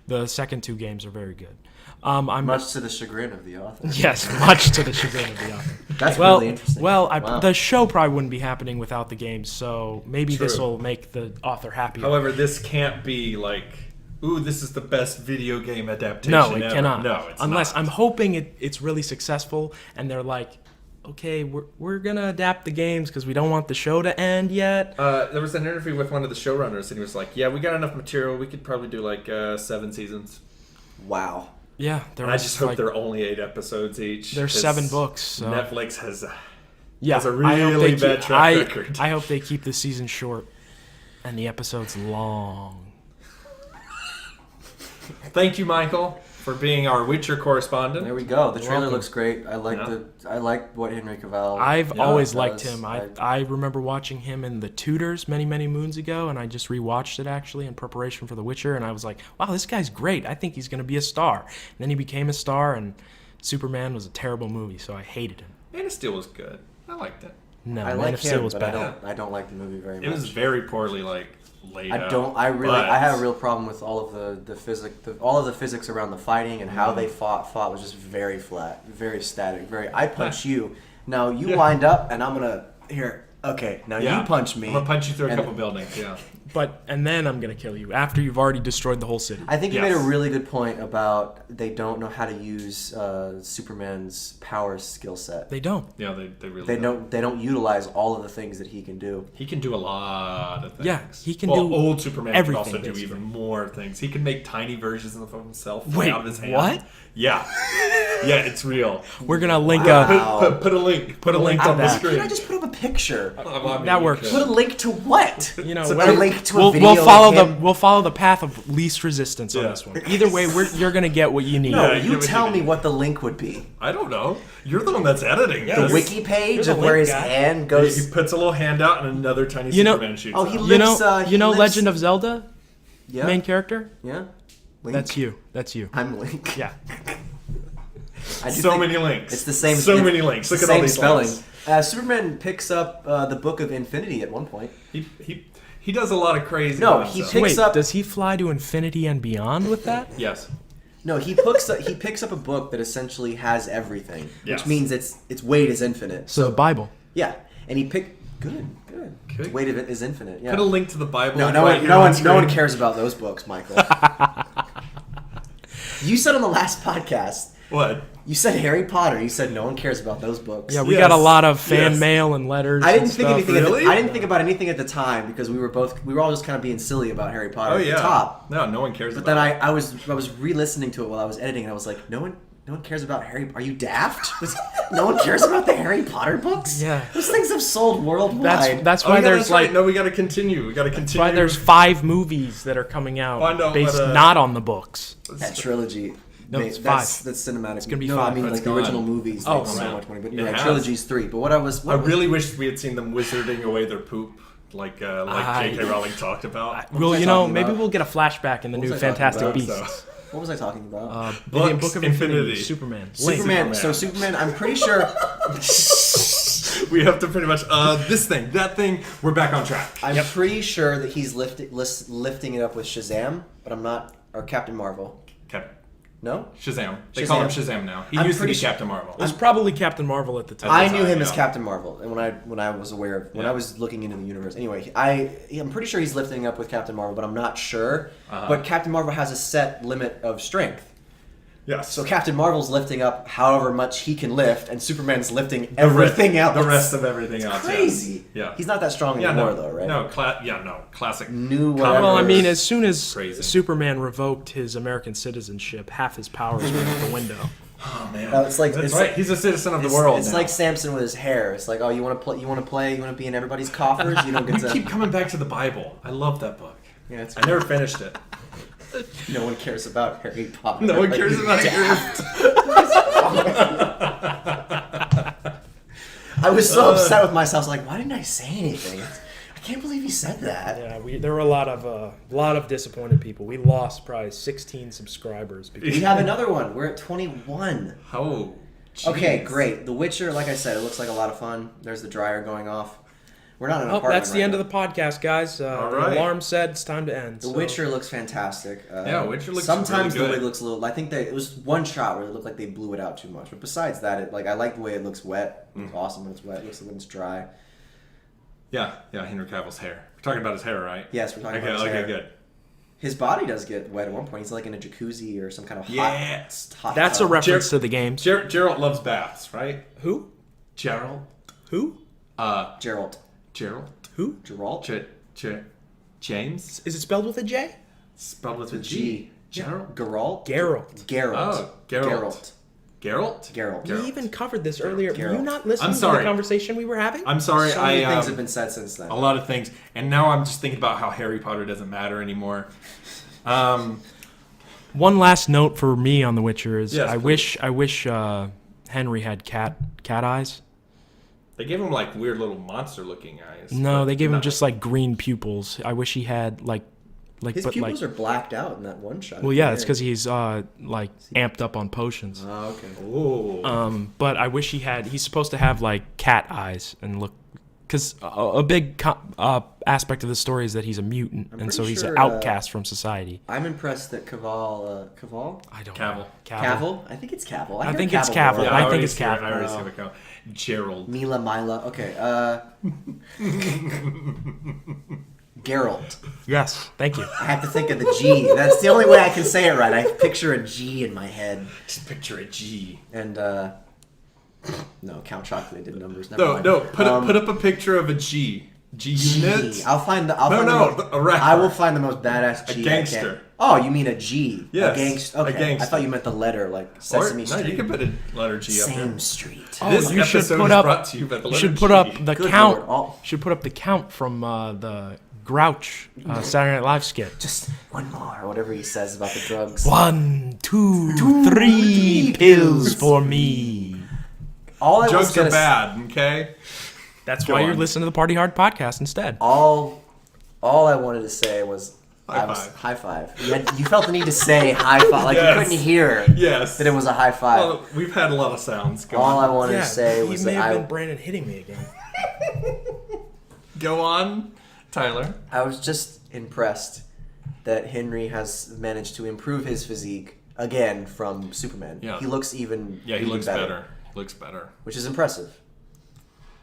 the second two games are very good. I'm Much to the chagrin of the author. Yes, much to the chagrin of the author. That's really interesting. Well, Wow. the show probably wouldn't be happening without the games, so maybe this True. will make the author happier. However, this can't be like, ooh, this is the best video game adaptation no, it ever. cannot. No, it's Unless not. I'm hoping it's really successful, and they're like, okay, we're gonna adapt the games because we don't want the show to end yet. There was an interview with one of the showrunners, and he was like, yeah, we got enough material. We could probably do like 7 seasons. Wow. Yeah, And I just hope they're only 8 episodes each. There's 'cause 7 books. So. Netflix has a Yeah, a really bad track record. I hope they keep the season short and the episodes long. Thank you, Michael, for being our Witcher correspondent. There we go. The trailer welcome. looks great. I like what Henry Cavill. I've always liked does. him. I remember watching him in The Tudors many, many moons ago, and I just rewatched it actually in preparation for The Witcher, and I was like, wow, this guy's great. I think he's going to be a star. And then he became a star, and Superman was a terrible movie, so I hated him. Man of Steel was good. I liked it. No, I Man like of Steel him, was but better. I don't like the movie very much. It was very poorly laid out. I had a real problem with all of the physics around the fighting and how they fought was just very flat, very static, I punch you Now you wind up, and I'm gonna here. Okay, now you punch me. I'm gonna punch you through a couple buildings. Yeah. And then I'm gonna kill you after you've already destroyed the whole city. I think you made a really good point about they don't know how to use Superman's power skill set. They don't. Yeah, they really They don't utilize all of the things that he can do. He can do a lot of things. Yeah, he can do old Superman everything, can also do basically. even more things. He can make tiny versions of himself Wait, out of his hand. what? Yeah. Yeah, it's real. We're gonna link Wow. Put a link. Put a link to on the that. screen. Can I just put up a picture? That works. Put a link to what? You know, a whatever. link to a we'll video. we'll follow the path of least resistance on Yeah. this one. Either way, you're gonna get what you need. No, Yeah, you give it tell to me me. what the link would be. I don't know. You're the one that's editing. The this. wiki page Here's a of where link, his guy. hand goes. He puts a little hand out and another tiny You know- Superman shoots Oh, he out. lives. You know lives- Legend of Zelda, Yeah. main character. Yeah. Link. That's you. That's you. I'm Link. Yeah. I do So think many links. It's the same. So it's many links. the Look at all same these spelling. links. Superman picks up the Book of Infinity at one point. He does a lot of crazy. No, with he himself. picks Wait, up. does he fly to infinity and beyond with that? Yes. No, he picks up a book that essentially has everything, Yes. which means its weight is infinite. So the Bible. Yeah, and he picked. Good. Good. The weight of it is infinite. Yeah. Put a link to the Bible. No, right no here on one screen. cares about those books, Michael. You said on the last podcast. What? You said Harry Potter. You said no one cares about those books. Yeah, we Yes. got a lot of fan Yes. mail and letters. I didn't and think stuff. anything. Really? I didn't think about anything at the time because we were all just kind of being silly about Harry Potter Oh at yeah. the top. No, no one cares. But about then it. I was re-listening to it while I was editing, and I was like, no one cares about Harry. Are you daft? No one cares about the Harry Potter books. Yeah. Those things have sold worldwide. That's Oh, why yeah, there's that's like right. No, we got to continue. We got to continue. why there's 5 movies that are coming out I know, based but, not on the books. that trilogy. No, They- it's that's 5. That's cinematic. It's gonna be no, 5. I mean It's like the gone. original movies. Oh, make so right. much money, but It you're right. has. Trilogy's 3. But I really wish we had seen them wizarding away their poop, like J.K. Rowling talked about. was Well, I you know, talking maybe about? we'll get a flashback in the What new was I talking Fantastic about? Beasts. What was I talking about? Books, Book of Infinity. Superman. Superman. So Superman. I'm pretty sure. We have to pretty much this thing, that thing. We're back on track. I'm pretty sure that he's lifting it up with Shazam, but I'm not. Or Captain Marvel. No? Shazam. They call him Shazam now. He used to be pretty sure- Captain Marvel. It was probably Captain Marvel at the time. I knew him as yeah. Captain Marvel, and when I was aware of when Yeah. I was looking into the universe. Anyway, I'm pretty sure he's lifting up with Captain Marvel, but I'm not sure. But Captain Marvel has a set limit of strength. Yes. So Captain Marvel's lifting up however much he can lift, and Superman's lifting everything else. The rest of everything else. Crazy. Yeah. He's not that strong Yeah, anymore, no, though, right? No, classic. New comic whatever. Well, I mean, books. as soon as Crazy. Superman revoked his American citizenship, half his powers went out the window. Oh man. It's like That's it's right. like- He's a citizen of the world. It's now. like Samson with his hair. It's like, oh, you want to play, you want to be in everybody's coffers. You don't get We to. keep coming back to the Bible. I love that book. Yeah, it's I never finished it. no one cares about Harry Potter. No one Like, cares you about daft. it. I was so upset with myself. I was like, why didn't I say anything? I can't believe he said that. Yeah, there were a lot of disappointed people. We lost probably 16 subscribers. Because We have another one. We're at 21. Oh. Okay, jeez. great. The Witcher, like I said, it looks like a lot of fun. There's the dryer going off. We're not in an Oh, apartment that's the right end now. of the podcast, guys. All The right. alarm said it's time to end. The so- Witcher looks fantastic. Yeah, Witcher looks sometimes really the good. wig looks a little. I think that it was one shot where it looked like they blew it out too much. But besides that, I like the way it looks wet. It's awesome when it's wet. It looks like when it's dry. Yeah, Henry Cavill's hair. We're talking about his hair, right? Yes, we're talking Okay, about his hair. good. His body does get wet at one point. He's like in a jacuzzi or some kind of Yeah. hot That's a tub. reference to the games. Gerald loves baths, right? Who? Gerald. Who? Geralt. Gerald. Who? Geralt? James? Is it spelled with a J? Spelled with a G. G. Gerald? Geralt? Geralt. Geralt. Oh, Geralt. Geralt? Geralt. We even covered this earlier. Were you Geralt. not listening I'm to sorry. the conversation we were having? I'm sorry, So many things have been said since then. a lot of things. And now I'm just thinking about how Harry Potter doesn't matter anymore. One last note for me on The Witcher is Yes, I please. wish Henry had cat eyes. They gave him like weird little monster looking eyes. No, but they gave him not- just like green pupils. I wish he had like His but pupils like are blacked out in that one shot. well, yeah, it's because he's like amped up on potions. Oh, okay. Ooh. But I wish he's supposed to have like cat eyes and look because a big aspect of the story is that he's a mutant, and so he's an sure, outcast from society. I'm impressed that Cavill. I don't Cavill. know. Cavill? I think it's Cavill. I think it's Cavill. Yeah, I think it's I Cavill. already see the Cavill. Gerald. Mila. Okay. Geralt. Yes, thank you. I have to think of the G. That's the only way I can say it right. I picture a G in my head. Just picture a G. And no, Count Chocula did numbers. Never mind. No. Put up a picture of a G. G unit. G. I'll find the. A rapper. I will find the most badass G. A gangster. Oh, you mean a G? Yes. A gangster. Okay. A gangster. I thought you meant the letter, like Sesame Street. No, you can put a letter G up there. Same Street. Oh, This you should episode put is up. brought to you by the You letter should put G. up the Good count. Lord. Should put up the count from the Grouch Saturday Night Live skit. Just one more, or whatever he says about the drugs. 1, 2, 3 pills for me. All I was Jokes gonna are bad, okay? That's Go why you're on. listening to the Party Hard podcast instead. All I wanted to say was high five. You felt the need to say high five, like Yes. you couldn't hear Yes. that it was a high five. Well, we've had a lot of sounds. Go All on. I wanted to say was may that have been Brandon hitting me again. Go on, Tyler. I was just impressed that Henry has managed to improve his physique again from Superman. Yeah. He looks even Yeah, he even looks better. He looks better. which is impressive.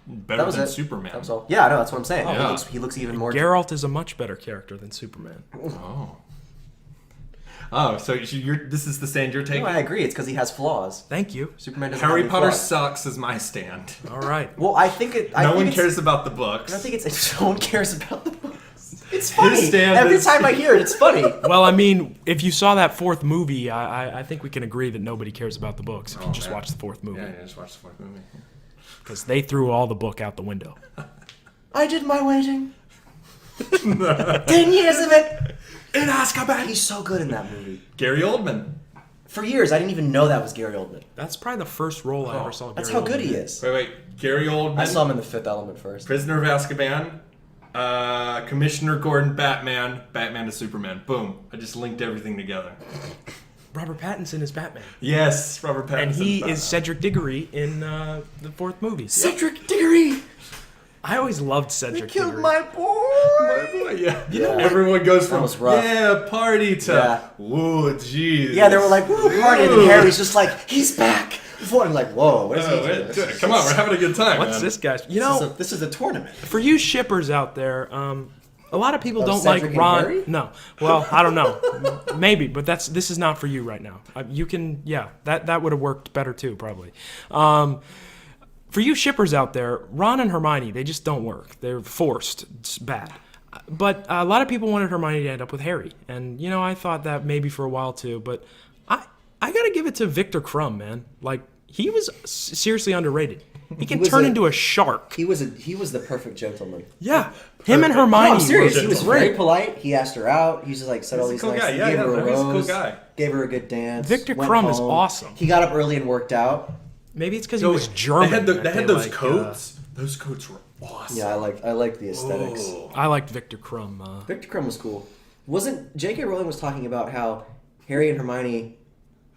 Better That was than it. Superman. That was all. Yeah, I know. That's what I'm saying. Yeah. He looks even more. Geralt is a much better character than Superman. Oh, so this is the stand you're taking? No, I agree. It's because he has flaws. Thank you. Superman doesn't Harry have any Potter flaws. sucks is my stand. All right. Well, I think it. No one cares about the books. I think it's. No one cares about the books. It's funny. stand Every is- time I hear it, it's funny. Well, I mean, if you saw that fourth movie, I think we can agree that nobody cares about the books if you just man. watch the fourth movie. Yeah, just watch the fourth movie. Because they threw all the book out the window. I did my waiting. 10 years of it. In Azkaban. He's so good in that movie. Gary Oldman. For years, I didn't even know that was Gary Oldman. That's probably the first role I ever saw. That's Gary how good Oldman he in. is. Wait. Gary Oldman. I saw him in The Fifth Element first. Prisoner of Azkaban. Commissioner Gordon, Batman to Superman. Boom. I just linked everything together. Robert Pattinson is Batman. Yes, Robert Pattinson. And he Batman. is Cedric Diggory in the fourth movie. Cedric Diggory. I always loved Cedric Killed Diggory. my boy. Yeah. Yeah. Everyone goes from was rough. party to Yeah. whoa, jeez. Yeah, they were like, woo, party. And then Harry's just like, he's back. I'm like, whoa, what is he doing? Come on, we're having a good time. What's man. this guy's? You know, This is a tournament. for you shippers out there, a lot of people Oh, don't Cedric like and Ron. Harry? No, well, I don't know, maybe, but this is not for you right now. You can, yeah, that would have worked better too, probably. For you shippers out there, Ron and Hermione, they just don't work. They're forced. It's bad. But a lot of people wanted Hermione to end up with Harry, and you know, I thought that maybe for a while too. But I gotta give it to Victor Crumb, man. Like he was seriously underrated. He can was turn a- into a shark. He was the perfect gentleman. Yeah, him and No, Hermione. I'm serious. were He was great. very polite. He asked her out. He just like said all He's these a cool nice guy. things. Yeah, Gave her a no, he's a cool rose. guy. Gave her a good dance. Victor went Crumb is home. awesome. He got up early and worked out. Maybe it's because he was German. They that had those like, coats. Those coats were awesome. Yeah, I liked the aesthetics. Oh. I liked Victor Crumb. Victor Crumb was cool. Wasn't J.K. Rowling was talking about how Harry and Hermione?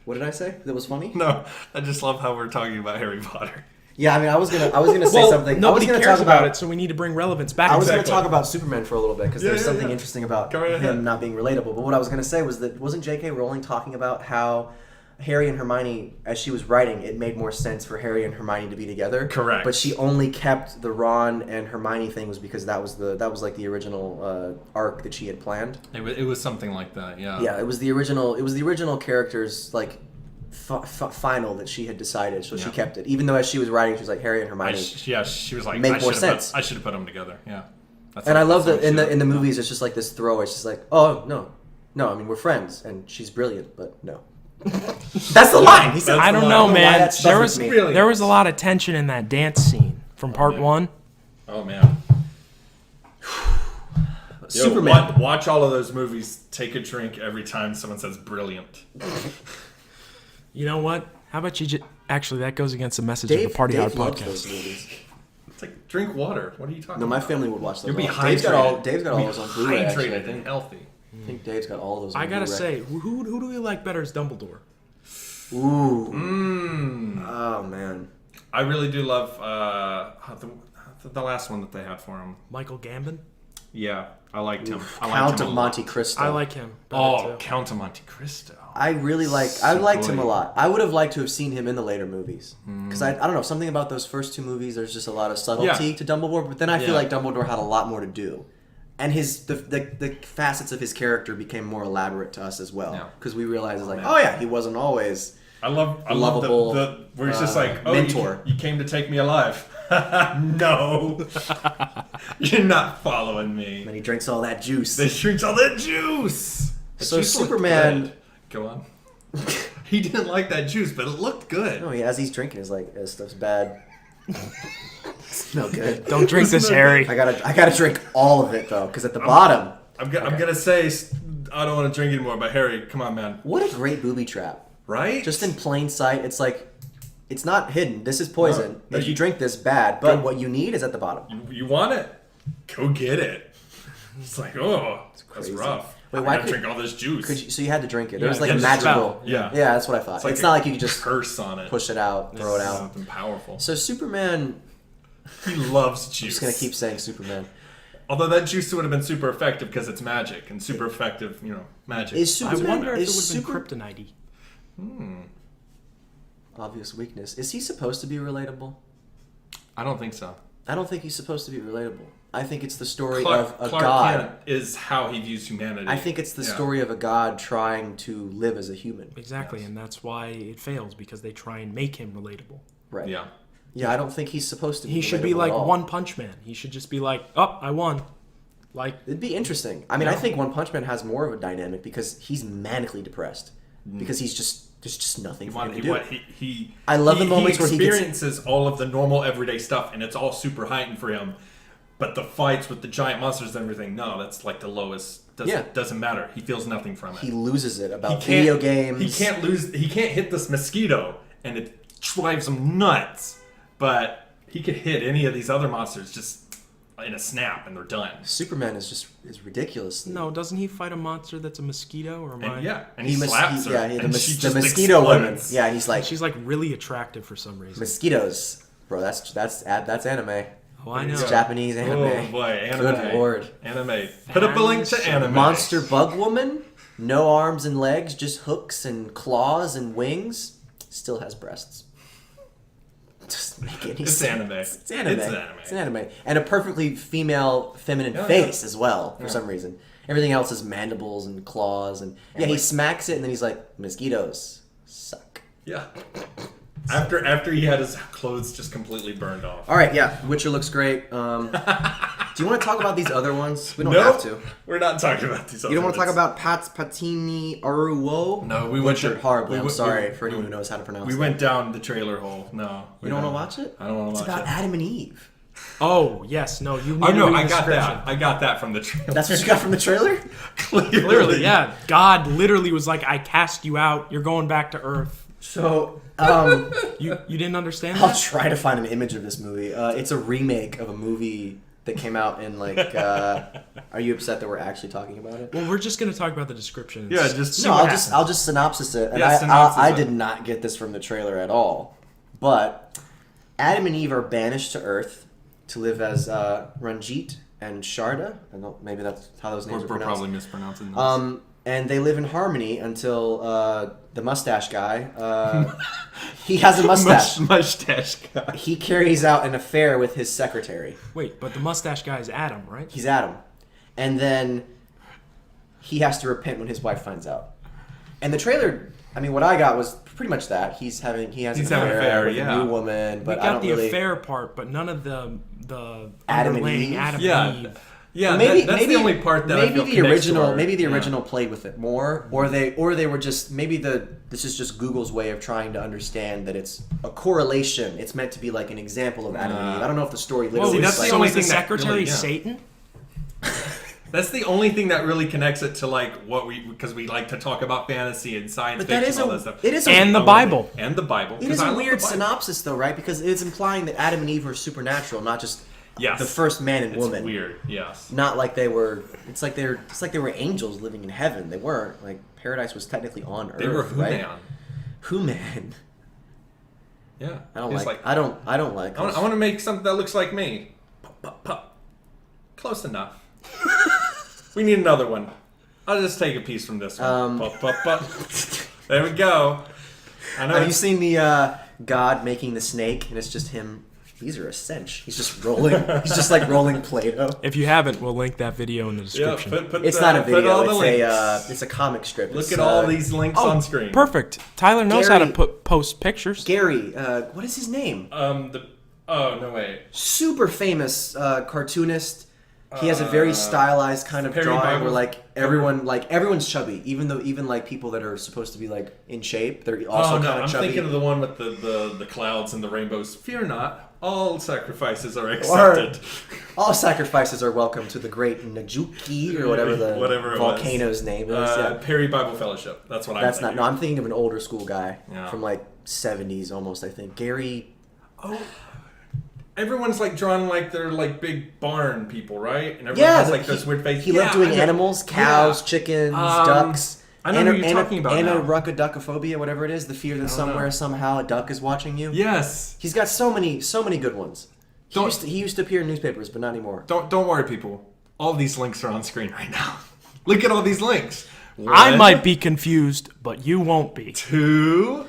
What did I say? That was funny. No, I just love how we're talking about Harry Potter. Yeah, I mean, I was gonna say well, something. nobody I was gonna cares talk about it, so we need to bring relevance back. I was going to Exactly. talk about Superman for a little bit because Yeah, there's yeah, something yeah. interesting about Go right him ahead. not being relatable. But what I was going to say was that wasn't J.K. Rowling talking about how Harry and Hermione, as she was writing, it made more sense for Harry and Hermione to be together. Correct. But she only kept the Ron and Hermione thing was because that was like the original arc that she had planned. It was something like that. Yeah. Yeah, it was the original characters like. Final that she had decided, so she Yeah. kept it. Even though as she was writing, she was like Harry and Hermione. she was like, Make I more should've sense. I should have put them together. Yeah. That's And I love that's that what in the she- movies, it's just like this throwaway. It's just like, oh no. I mean, we're friends, and she's brilliant, but no. That's the line. He said. I don't Why know, why man. that stuck There with was me. Really? there was a lot of tension in that dance scene from part man. one. Oh man. Yo, Superman. Watch all of those movies. Take a drink every time someone says "brilliant." You know what? How about you? Actually, that goes against the message Dave, of the Party Dave Hard loves podcast. those movies. It's like drink water. What are you talking No, about? my family would watch those. You'll be all. hydrated. Dave's got all those on Blu-ray. Actually, I hydrated and think. healthy. I think Dave's got all those. On I gotta Blu-ray. say, who do you like better as Dumbledore? Ooh. Mmm. Oh man. I really do love the last one that they had for him? Michael Gambon. Yeah, I liked him. Count of Monte Cristo. I like him. Count of Monte Cristo. I liked him a lot. I would have liked to have seen him in the later movies. Because I don't know, something about those first two movies, there's just a lot of subtlety to Dumbledore, but then I feel like Dumbledore had a lot more to do. And the facets of his character became more elaborate to us as well. Because we realized, he wasn't always I love lovable, the where he's just like, mentor. You came to take me alive. No. You're not following me. And he drinks all that juice. They drinks all that juice. So Superman... Go on. He didn't like that juice, but it looked good. No, as he's drinking, he's like, this stuff's bad. It's no good. Don't drink this, Harry. I gotta drink all of it, though, because at the bottom... I'm gonna say, I don't want to drink anymore, but Harry, come on, man. What a great booby trap. Right? Just in plain sight, it's like, it's not hidden. This is poison. No, if you drink this, bad. But what you need is at the bottom. You want it? Go get it. It's like, that's rough. Wait, why drink all this juice? So you had to drink it. There was like a magical. magical. Yeah, that's what I thought. It's not like you could just curse on it, push it out, throw it out. Something powerful. So Superman, he loves juice. I'm just gonna keep saying Superman. Although that juice would have been super effective because it's magic and super effective, magic. I wonder if it would have been kryptonite. Obvious weakness. Is he supposed to be relatable? I don't think so. I don't think he's supposed to be relatable. I think it's the story of a Clark god. Kent is how he views humanity. I think it's the story of a god trying to live as a human. Exactly, and that's why it fails, because they try and make him relatable. Right. Yeah. Yeah, I don't think he's supposed to be. He should be like One Punch Man. He should just be like, I won. Like, it'd be interesting. I mean, I think One Punch Man has more of a dynamic because he's manically depressed. Because there's just nothing for him to do. I love the moments where he experiences all of the normal everyday stuff, and it's all super heightened for him. But the fights with the giant monsters and everything, no, that's like the lowest. Doesn't matter. He feels nothing from it. He loses it about video games. He can't hit this mosquito, and it drives him nuts. But he could hit any of these other monsters just in a snap, and they're done. Superman is ridiculous. No, doesn't he fight a monster that's a mosquito? Or and he slaps her. Yeah, and she just mosquito explodes. woman. Yeah, he's like, she's like really attractive for some reason. Mosquitoes, bro. That's anime. Oh, I know. It's Japanese anime. Oh boy, anime. Good lord. Anime. Put up a link to anime. Monster bug woman, no arms and legs, just hooks and claws and wings. Still has breasts. Just make any sense. Anime. It's anime. It's anime. It's an anime. And a perfectly feminine face as well, for some reason. Everything else is mandibles and claws. And he smacks it and then he's like, mosquitoes suck. Yeah. After he had his clothes just completely burned off. All right, yeah. Witcher looks great. Do you want to talk about these other ones? We don't have to. We're not talking about these other ones. You don't want to talk about Patini Aruo? No, we butchered horribly. I'm sorry for anyone who knows how to pronounce it. We went down the trailer hole. No. You don't want to watch it? I don't want to watch it. It's about Adam and Eve. Oh, yes. No, you need to read the I got description. that. I got that from the trailer. That's what you got from the trailer? Clearly, yeah. God literally was like, I cast you out. You're going back to Earth. So, you didn't understand I'll that? try to find an image of this movie. It's a remake of a movie that came out in like. Are you upset that we're actually talking about it? Well, we're just gonna talk about the description. Yeah, just no. I'll just synopsis it. And I did not get this from the trailer at all. But Adam and Eve are banished to Earth to live as Ranjit and Sharda. I don't. Maybe that's how those names are pronounced. We're probably mispronouncing those. And they live in harmony until the mustache guy. He has a mustache. Mustache guy. He carries out an affair with his secretary. Wait, but the mustache guy is Adam, right? He's Adam. And then he has to repent when his wife finds out. And the trailer, I mean, what I got was pretty much that. He has an affair with a new woman. But we got the affair part, but none of the Adam and underlying Eve. Adam and Eve. Yeah, that's the only part that I feel maybe the original played with it more, or they were just this is just Google's way of trying to understand that it's a correlation. It's meant to be like an example of Adam and Eve. I don't know if the story literally. That's the only thing. Secretary Satan. That's the only thing that really connects it to like because we like to talk about fantasy and science fiction and all that stuff. And the Bible. And the Bible. It is a weird synopsis though, right? Because it's implying that Adam and Eve are supernatural, not just. Yes. The first man and woman. It's weird, yes. Not like they were. It's like they were angels living in heaven. They weren't. Like paradise was technically on Earth. They were right? Who-man. Yeah. I don't like. I don't like. I want to make something that looks like me. Close enough. We need another one. I'll just take a piece from this one. There we go. Have you seen the God making the snake, and it's just him? These are a cinch. He's just rolling. He's just like rolling Play-Doh. If you haven't, we'll link that video in the description. It's not a video. It's a comic strip. Look at all these links on screen. Perfect. Tyler knows how to post pictures. Gary, what is his name? Oh no way. Super famous cartoonist. He has a very stylized kind of drawing where everyone's chubby, even like people that are supposed to be like in shape, they're also kind of chubby. I'm thinking of the one with the clouds and the rainbows. Fear not, all sacrifices are accepted. All sacrifices are welcome to the great Najuki or whatever the volcano's name is. Perry Bible Fellowship. That's what I'm thinking. No, I'm thinking of an older school guy from like 70s almost. I think Gary. Oh. Everyone's like drawn like they're like big barn people, right? And everyone has like those weird faces. He loved doing animals, cows, chickens, ducks. I know what you're talking about now. Anaruckaduckophobia, whatever it is, the fear that somewhere, somehow, a duck is watching you. Yes. He's got so many good ones. He used to appear in newspapers, but not anymore. Don't worry, people. All these links are on screen right now. Look at all these links. I might be confused, but you won't be. 2,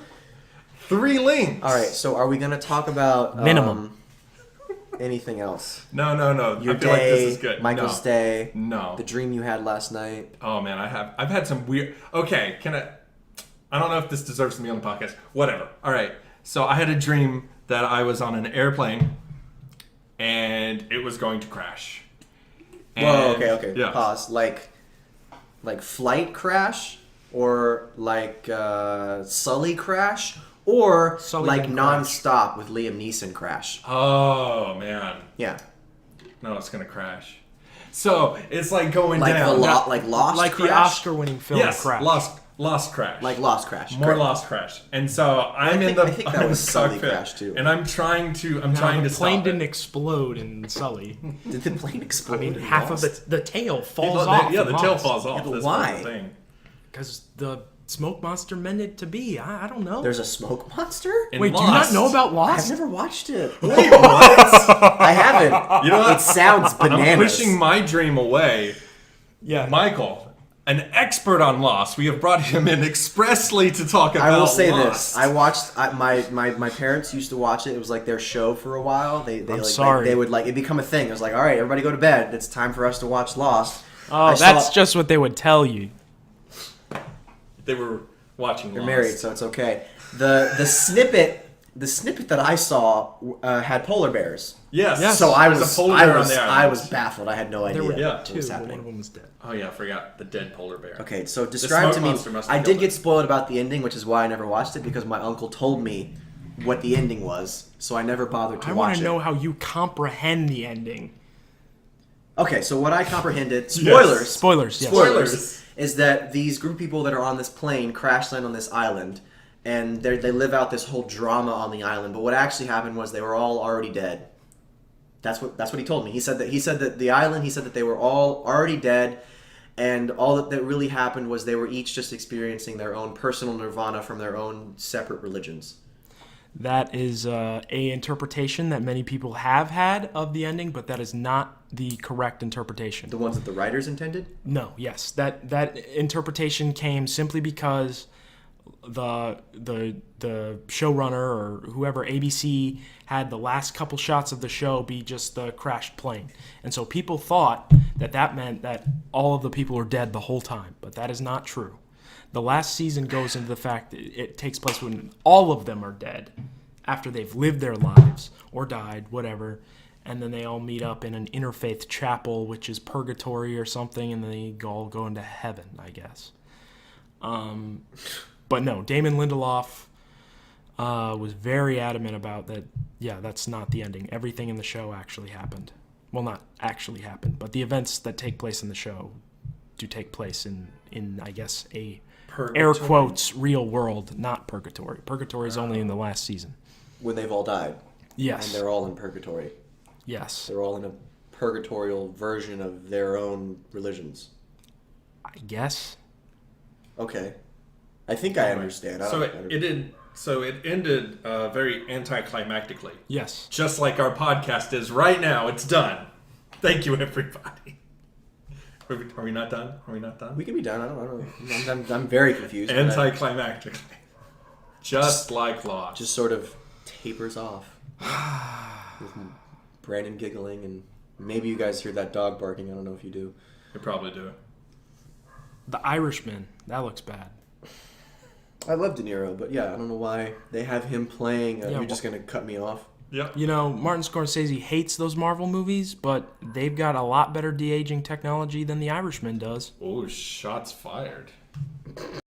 3 links. All right, so are we going to talk about... minimum. Anything else? No. Your I feel day, like this is good. Michael's day. No. The dream you had last night. Oh man, I've had some weird. Okay, I don't know if this deserves to be on the podcast. Whatever. All right. So I had a dream that I was on an airplane, and it was going to crash. Whoa. Okay. Yeah. Pause. Like flight crash, or like Sully crash. Or like non-stop with Liam Neeson crash. Oh, man. Yeah. No, it's going to crash. So, it's like going like down. Lost like Crash? the Oscar-winning film Crash. Lost Crash. Like Lost Crash. More Correct. Lost Crash. And so, I think that was Sully Crash, too. And I'm trying to the stop plane didn't explode in Sully. Did the plane explode? I mean, half of the tail falls off. Yeah, the tail falls off. Yeah, That's why? Because the smoke monster meant it to be. I don't know. There's a smoke monster? Wait, do you not know about Lost? I've never watched it. Wait, what? I haven't. You know what? It sounds bananas. I'm pushing my dream away. Yeah. Michael, an expert on Lost. We have brought him in expressly to talk about Lost. I will say this. I watched my parents used to watch it. It was like their show for a while. They would like it become a thing. It was like, all right, everybody go to bed. It's time for us to watch Lost. Oh, that's just what they would tell you. They were watching Lost. They're married, so it's okay. The snippet that I saw had polar bears. Yes. So I I was baffled. I had no idea There were what two, was but happening. one of them was dead. Oh yeah, I forgot the dead polar bear. Okay, so describe to me. I did killed get spoiled about the ending, which is why I never watched it, because my uncle told me what the ending was, so I never bothered to watch it. I want to know how you comprehend the ending. Okay, so what I comprehended, Spoilers, yes. Is that these group of people that are on this plane crash land on this island, and they live out this whole drama on the island. But what actually happened was they were all already dead. That's what he told me. He said that the island. He said that they were all already dead, and all that really happened was they were each just experiencing their own personal nirvana from their own separate religions. That is a interpretation that many people have had of the ending, but that is not the correct interpretation. The ones that the writers intended? No, yes. That interpretation came simply because the showrunner or whoever, ABC, had the last couple shots of the show be just the crashed plane. And so people thought that meant that all of the people are dead the whole time, but that is not true. The last season goes into the fact that it takes place when all of them are dead after they've lived their lives or died, whatever, and then they all meet up in an interfaith chapel, which is purgatory or something, and then they all go into heaven, I guess. But no, Damon Lindelof was very adamant about that. Yeah, that's not the ending. Everything in the show actually happened. Well, not actually happened, but the events that take place in the show do take place in I guess, a purgatory. Air quotes, real world, not purgatory. Purgatory is only in the last season. When they've all died. Yes. And they're all in purgatory. Yes. They're all in a purgatorial version of their own religions. I guess. Okay. I think I understand. So it did. So it ended very anticlimactically. Yes. Just like our podcast is right now. It's done. Thank you, everybody. Are we not done? Are we not done? We can be done. I don't know. I'm very confused. Anticlimactically. Just like Lost. Just sort of tapers off. With Brandon giggling, and maybe you guys hear that dog barking. I don't know if you do. You probably do. The Irishman. That looks bad. I love De Niro, but yeah, I don't know why they have him playing. You're just going to cut me off. Yep. You know, Martin Scorsese hates those Marvel movies, but they've got a lot better de-aging technology than The Irishman does. Oh, shots fired.